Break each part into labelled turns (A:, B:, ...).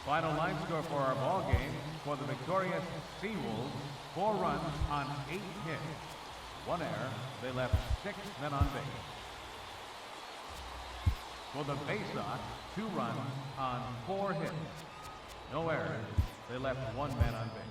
A: Final line score for our ball game: for the victorious Seawolves, 4 runs on 8 hits. 1 error. They left 6 men on base. For the Bay Sox, 2 runs on 4 hits. No errors. They left 1 man on base.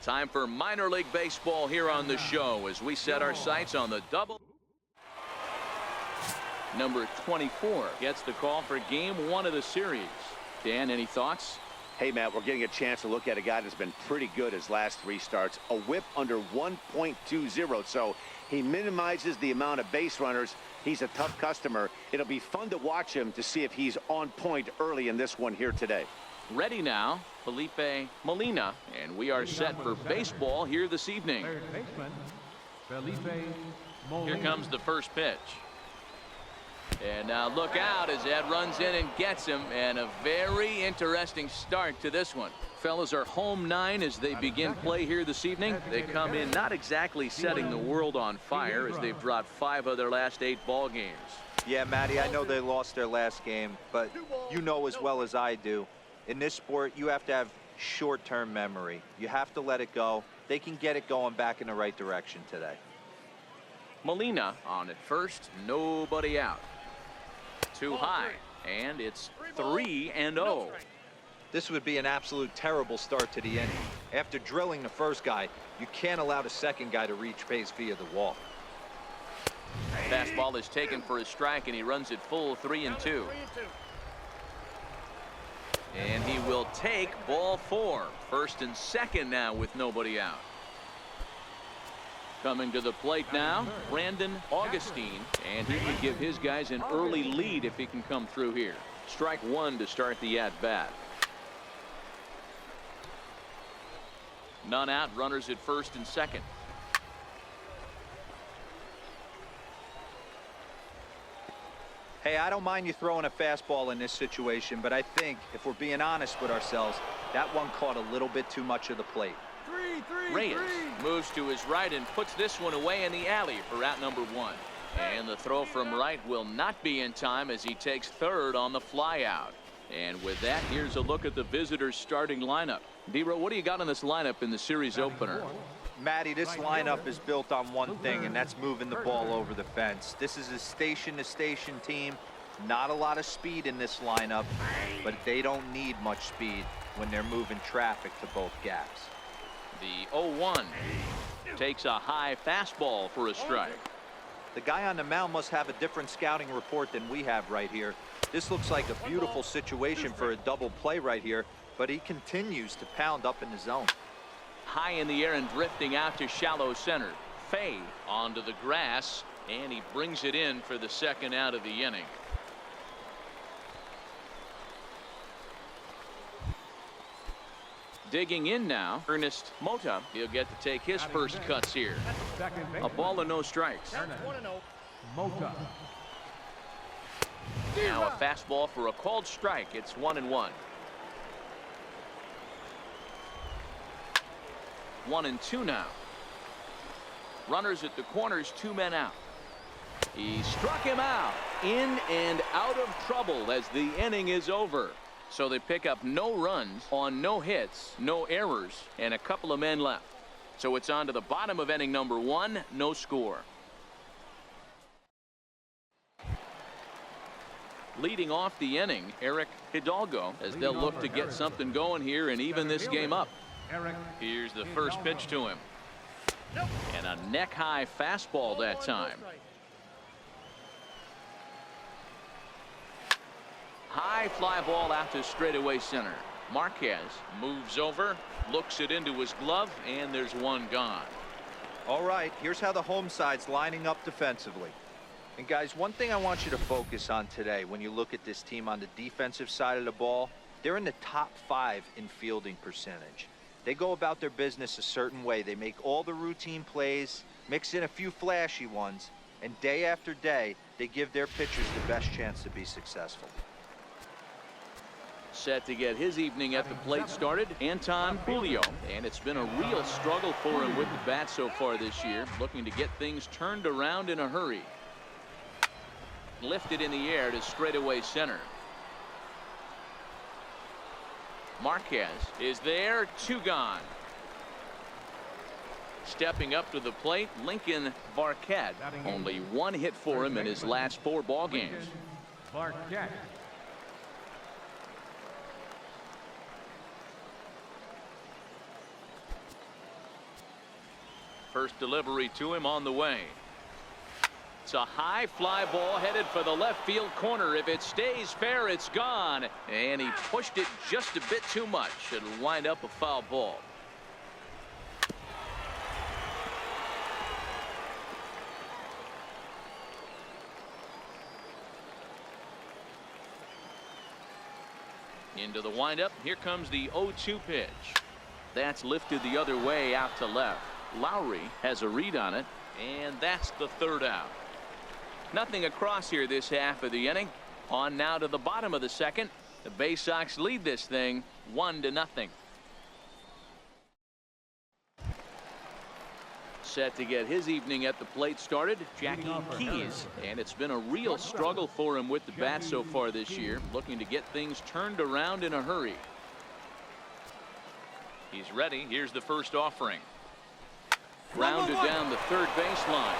B: Time for minor league baseball here on the show as we set our sights on the double. Number 24 gets the call for game 1 of the series. Dan, any thoughts?
C: Hey, Matt, we're getting a chance to look at a guy that's been pretty good his last 3 starts. A whip under 1.20, so he minimizes the amount of base runners. He's a tough customer. It'll be fun to watch him to see if he's on point early in this one here today.
B: Ready now, Felipe Molina, and we are set for baseball here this evening.
A: Third baseman, Felipe Molina.
B: Here comes the first pitch. And now look out as Ed runs in and gets him, and a very interesting start to this one. Fellas are home 9 as they begin play here this evening. They come in not exactly setting the world on fire as they've dropped 5 of their last 8 ball games.
D: Yeah, Matty, I know they lost their last game, but you know as well as I do, in this sport, you have to have short-term memory. You have to let it go. They can get it going back in the right direction today.
B: Molina on at first, nobody out. Too high, and it's 3-0.
D: This would be an absolute terrible start to the inning. After drilling the first guy, you can't allow the second guy to reach base via the walk.
B: Fastball is taken for a strike, and he runs it full 3-2. And he will take ball 4. First and second now with nobody out. Coming to the plate now, Brandon Augustine, and he can give his guys an early lead if he can come through here. Strike 1 to start the at-bat. None out, runners at first and second.
D: Hey, I don't mind you throwing a fastball in this situation, but I think if we're being honest with ourselves, that one caught a little bit too much of the plate.
B: Reyes moves to his right and puts this one away in the alley for out number 1. And the throw from right will not be in time as he takes third on the fly out. And with that, here's a look at the visitors' starting lineup. D-Row, what do you got in this lineup in the series opener?
D: Matty, this lineup is built on one thing, and that's moving the ball over the fence. This is a station-to-station team. Not a lot of speed in this lineup, but they don't need much speed when they're moving traffic to both gaps.
B: The 0-1 takes a high fastball for a strike.
D: The guy on the mound must have a different scouting report than we have right here. This looks like a beautiful situation for a double play right here, but he continues to pound up in the zone.
B: High in the air and drifting out to shallow center. Fay onto the grass, and he brings it in for the second out of the inning. Digging in now, Ernest Mota. He'll get to take his first cuts here. A ball and no strikes.
A: Mota.
B: Now a fastball for a called strike. It's 1-1. 1-2 now. Runners at the corners, 2 men out. He struck him out. In and out of trouble as the inning is over. So they pick up no runs on no hits, no errors, and a couple of men left. So it's on to the bottom of inning number 1, no score. Leading off the inning, Eric Hidalgo, as they'll look to get something going here and even this game up. Here's the first pitch to him. And a neck-high fastball that time. High fly ball out to straightaway center. Marquez moves over, looks it into his glove, and there's one gone.
D: All right, here's how the home side's lining up defensively. And guys, one thing I want you to focus on today when you look at this team on the defensive side of the ball, they're in the top 5 in fielding percentage. They go about their business a certain way. They make all the routine plays, mix in a few flashy ones, and day after day, they give their pitchers the best chance to be successful.
B: Set to get his evening at the plate started, Anton Julio. And it's been a real struggle for him with the bat so far this year, looking to get things turned around in a hurry. Lifted in the air to straightaway center. Marquez is there, 2 gone. Stepping up to the plate, Lincoln Barquette. Only 1 hit for him in his last 4 ball games.
A: Barquette.
B: First delivery to him on the way. It's a high fly ball headed for the left field corner. If it stays fair, it's gone. And he pushed it just a bit too much. It'll wind up a foul ball. Into the windup. Here comes the 0-2 pitch. That's lifted the other way out to left. Lowry has a read on it, and that's the third out. Nothing across here this half of the inning. On now to the bottom of the second. The Bay Sox lead this thing 1-0. Set to get his evening at the plate started, Jackie Keys. And it's been a real struggle for him with the bat so far this year, looking to get things turned around in a hurry. He's ready. Here's the first offering. Grounded down the third baseline.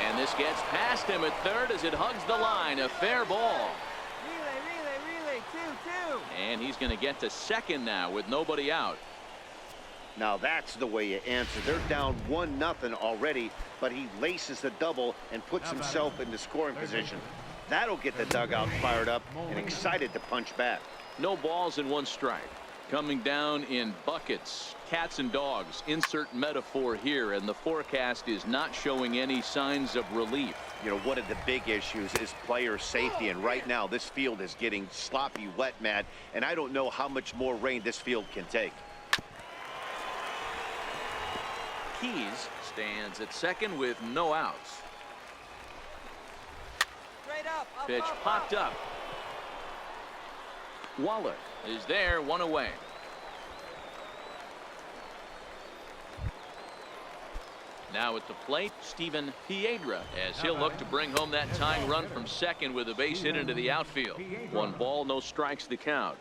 B: And this gets past him at third as it hugs the line. A fair ball.
E: Relay, 2-2.
B: And he's going to get to second now with nobody out.
C: Now that's the way you answer. They're down 1-0 already, but he laces the double and puts himself into scoring position. That'll get the dugout fired up and excited to punch back.
B: No balls and 1 strike. Coming down in buckets, cats and dogs. Insert metaphor here, and the forecast is not showing any signs of relief.
C: You know, one of the big issues is player safety, and right now this field is getting sloppy wet, Matt, and I don't know how much more rain this field can take.
B: Keys stands at second with no outs.
E: Straight up,
B: Pitch popped up. Waller is there, one away. Now at the plate, Steven Piedra, as he'll look to bring home that tying run from second with a base hit into the outfield. 1 ball, no strikes the count.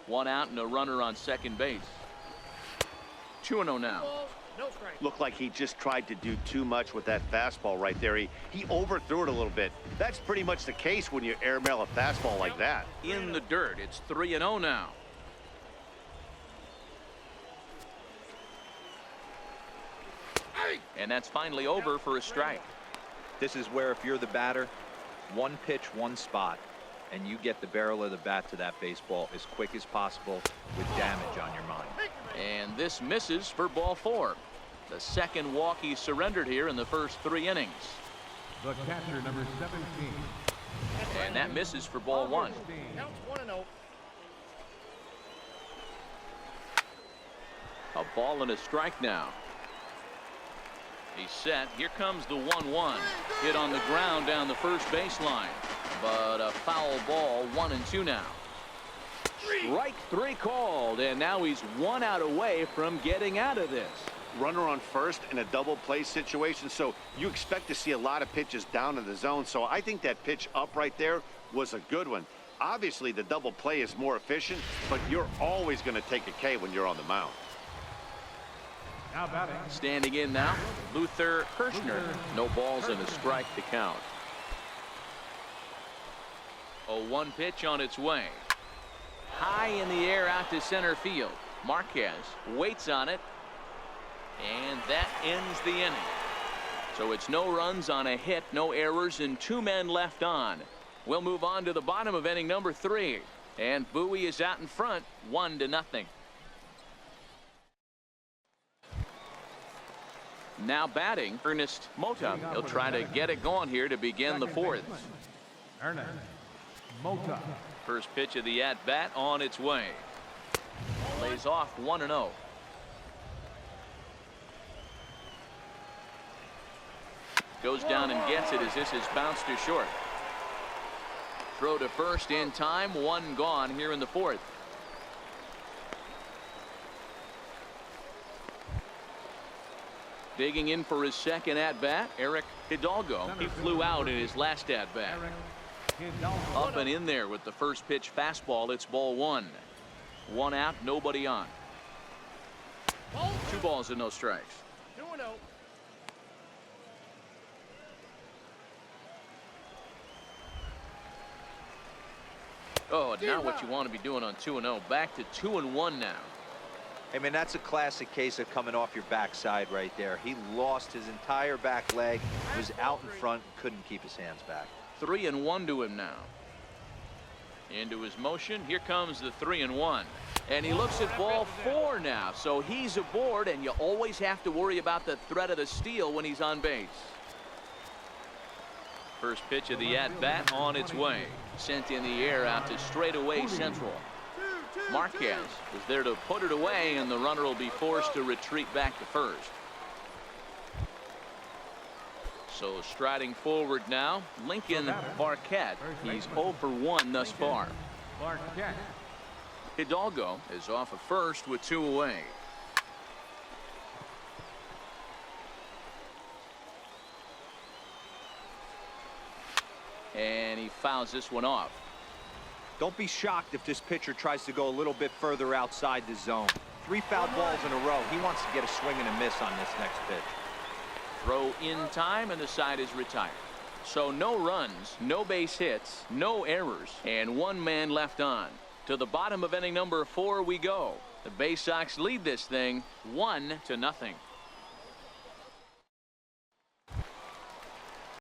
B: 1 out and a runner on second base. 2-0 now.
C: Looked like he just tried to do too much with that fastball right there. He overthrew it a little bit. That's pretty much the case when you airmail a fastball like that.
B: In the dirt, it's 3-0 now. And that's finally over for a strike.
D: This is where, if you're the batter, 1 pitch, 1 spot, and you get the barrel of the bat to that baseball as quick as possible with damage on your mind.
B: And this misses for ball 4. The second walk he surrendered here in the first 3 innings.
A: The catcher, number 17.
B: And that misses for ball 1.
E: Counts 1-0.
B: A ball and a strike now. He's set. Here comes the 1-1. Hit on the ground down the first baseline. But a foul ball, 1-2 now. Strike 3 called, and now he's 1 out away from getting out of this.
C: Runner on first in a double play situation, so you expect to see a lot of pitches down in the zone. So I think that pitch up right there was a good one. Obviously, the double play is more efficient, but you're always going to take a K when you're on the mound.
A: Now batting.
B: Standing in now, Luther Kirshner. No balls and a strike to count. A 1 pitch on its way. High in the air out to center field. Marquez waits on it. And that ends the inning. So it's no runs on a hit, no errors, and 2 men left on. We'll move on to the bottom of inning number 3. And Bowie is out in front, 1-0. Now batting, Ernest Mota. He'll try to get it going here to begin the 4th.
A: Ernest Mota.
B: First pitch of the at-bat on its way. Lays off 1-0. Goes down and gets it as this is bounced to short. Throw to first in time. 1 gone here in the 4th. Digging in for his second at-bat, Eric Hidalgo. He flew out in his last at-bat. Up and in there with the first pitch fastball. It's ball 1. 1 out, nobody on. 2 balls and no strikes.
E: 2-0.
B: Oh, not what you want to be doing on 2-0. Back to 2-1 now.
D: I mean, that's a classic case of coming off your backside right there. He lost his entire back leg, was out in front, couldn't keep his hands back.
B: 3-1 to him now. Into his motion. Here comes the 3-1. And he looks at ball 4 now. So he's aboard, and you always have to worry about the threat of the steal when he's on base. First pitch of the at-bat on its way. Sent in the air out to straightaway central. Marquez is there to put it away, and the runner will be forced to retreat back to first. So striding forward now, Lincoln Barquette. He's 0 for 1 thus far.
A: Barquette.
B: Hidalgo is off of first with 2 away. And he fouls this one off.
D: Don't be shocked if this pitcher tries to go a little bit further outside the zone. 3 foul balls in a row. He wants to get a swing and a miss on this next pitch.
B: Throw in time, and the side is retired. So no runs, no base hits, no errors, and 1 man left on. To the bottom of inning number 4 we go. The Bay Sox lead this thing 1-0.